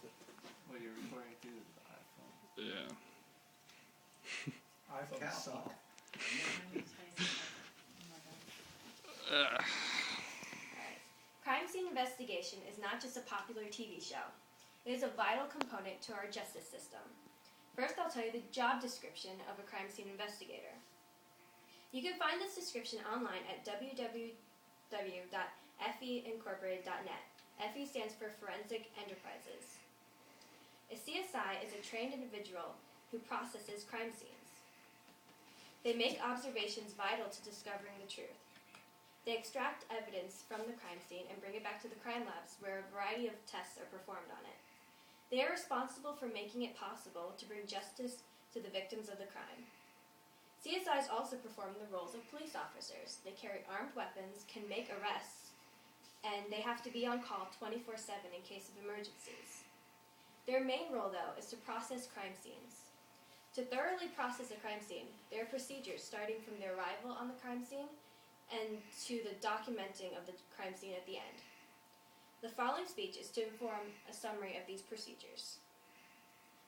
was it? What you're referring to is the iPhone. Yeah. iPhone suck. Alright. Crime scene investigation is not just a popular TV show. It is a vital component to our justice system. First, I'll tell you the job description of a crime scene investigator. You can find this description online at www.feincorporated.net. FE stands for Forensic Enterprises. A CSI is a trained individual who processes crime scenes. They make observations vital to discovering the truth. They extract evidence from the crime scene and bring it back to the crime labs where a variety of tests are performed on it. They are responsible for making it possible to bring justice to the victims of the crime. CSIs also perform the roles of police officers. They carry armed weapons, can make arrests, and they have to be on call 24/7 in case of emergencies. Their main role, though, is to process crime scenes. To thoroughly process a crime scene, there are procedures starting from their arrival on the crime scene and to the documenting of the crime scene at the end. The following speech is to inform a summary of these procedures.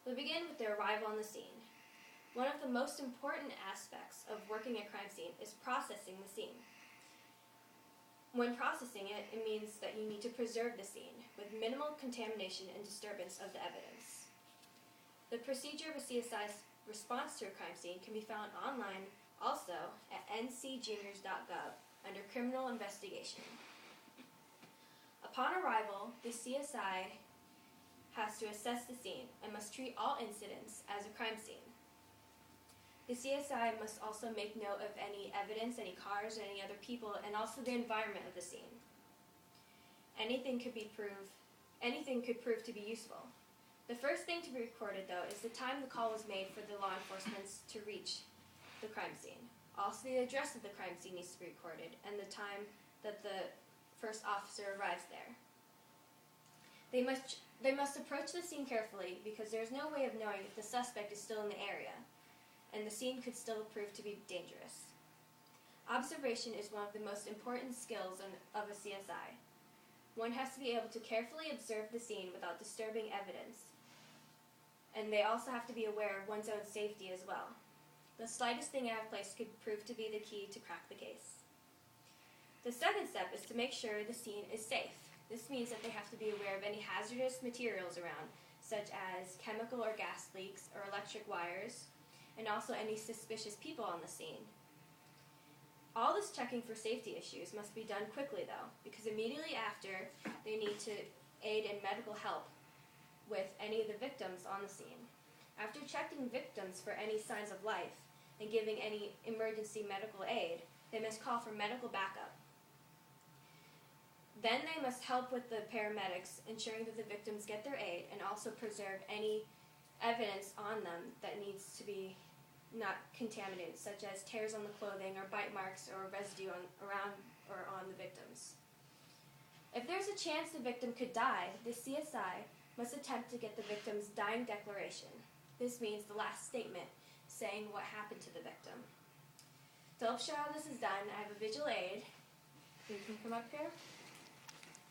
We'll begin with their arrival on the scene. One of the most important aspects of working a crime scene is processing the scene. When processing it, it means that you need to preserve the scene with minimal contamination and disturbance of the evidence. The procedure of a CSI's response to a crime scene can be found online also at ncjuniors.gov under Criminal Investigation. Upon arrival, the CSI has to assess the scene and must treat all incidents as a crime scene. The CSI must also make note of any evidence, any cars, any other people, and also the environment of the scene. Anything could prove to be useful. The first thing to be recorded, though, is the time the call was made for the law enforcement to reach the crime scene. Also, the address of the crime scene needs to be recorded, and the time that the first officer arrives there. They must approach the scene carefully because there is no way of knowing if the suspect is still in the area, and the scene could still prove to be dangerous. Observation is one of the most important skills of a CSI. One has to be able to carefully observe the scene without disturbing evidence, and they also have to be aware of one's own safety as well. The slightest thing out of place could prove to be the key to crack the case. The second step is to make sure the scene is safe. This means that they have to be aware of any hazardous materials around, such as chemical or gas leaks or electric wires, and also any suspicious people on the scene. All this checking for safety issues must be done quickly, though, because immediately after, they need to aid in medical help with any of the victims on the scene. After checking victims for any signs of life and giving any emergency medical aid, they must call for medical backup. Then they must help with the paramedics, ensuring that the victims get their aid and also preserve any evidence on them that needs to be not contaminated, such as tears on the clothing or bite marks or residue around or on the victims. If there's a chance the victim could die, the CSI must attempt to get the victim's dying declaration. This means the last statement saying what happened to the victim. To help show how this is done, I have a visual aid. You can come up here.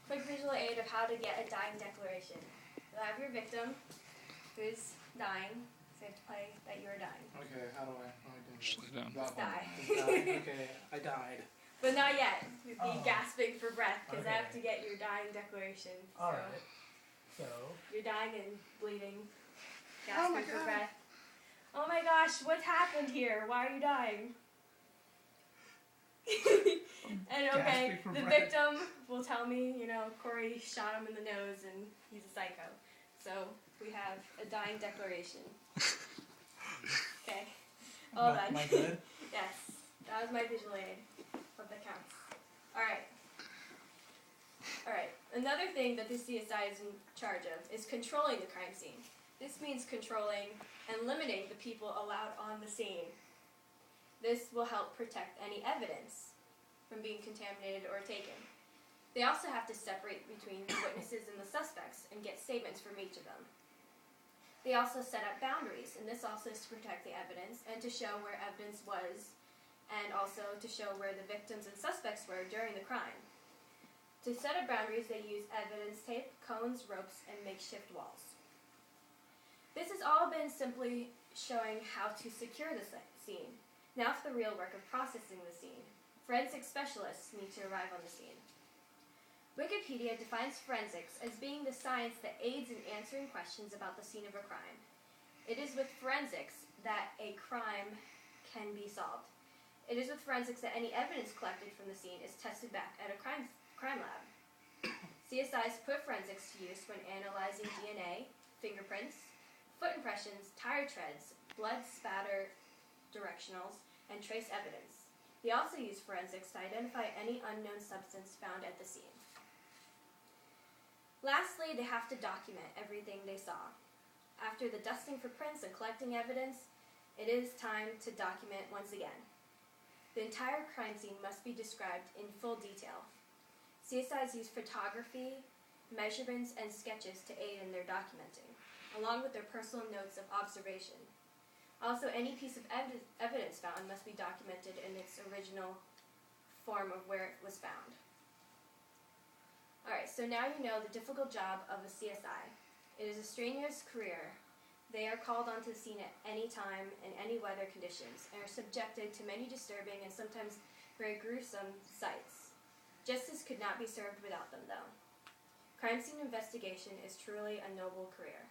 Quick visual aid of how to get a dying declaration. You'll have your victim who's dying, so you have to play that you are dying. Okay, how do I do this? Just lay down. Just die. Okay, I died. But not yet. You'd be Oh. gasping for breath because I have Okay. to get your dying declaration. Alright. So, You're dying and bleeding, Oh gasping my for God. breath. Oh my gosh, what's happened here? Why are you dying? And okay, Gasping for the breath. victim will tell me, Corey shot him in the nose and he's a psycho. So we have a dying declaration. Okay. All done. am I good? Yes, that was my visual aid. Hope that counts. Alright. Another thing that the CSI is in charge of is controlling the crime scene. This means controlling and limiting the people allowed on the scene. This will help protect any evidence from being contaminated or taken. They also have to separate between the witnesses and the suspects and get statements from each of them. They also set up boundaries, and this also is to protect the evidence and to show where evidence was, and also to show where the victims and suspects were during the crime. To set up boundaries, they use evidence tape, cones, ropes, and makeshift walls. This has all been simply showing how to secure the scene. Now for the real work of processing the scene. Forensic specialists need to arrive on the scene. Wikipedia defines forensics as being the science that aids in answering questions about the scene of a crime. It is with forensics that a crime can be solved. It is with forensics that any evidence collected from the scene is tested back at a crime lab. CSIs put forensics to use when analyzing DNA, fingerprints, foot impressions, tire treads, blood spatter directionals, and trace evidence. They also use forensics to identify any unknown substance found at the scene. Lastly, they have to document everything they saw. After the dusting for prints and collecting evidence, it is time to document once again. The entire crime scene must be described in full detail. CSIs use photography, measurements, and sketches to aid in their documenting, along with their personal notes of observation. Also, any piece of evidence found must be documented in its original form of where it was found. Alright, so now you know the difficult job of a CSI. It is a strenuous career. They are called onto the scene at any time in any weather conditions and are subjected to many disturbing and sometimes very gruesome sights. Justice could not be served without them, though. Crime scene investigation is truly a noble career.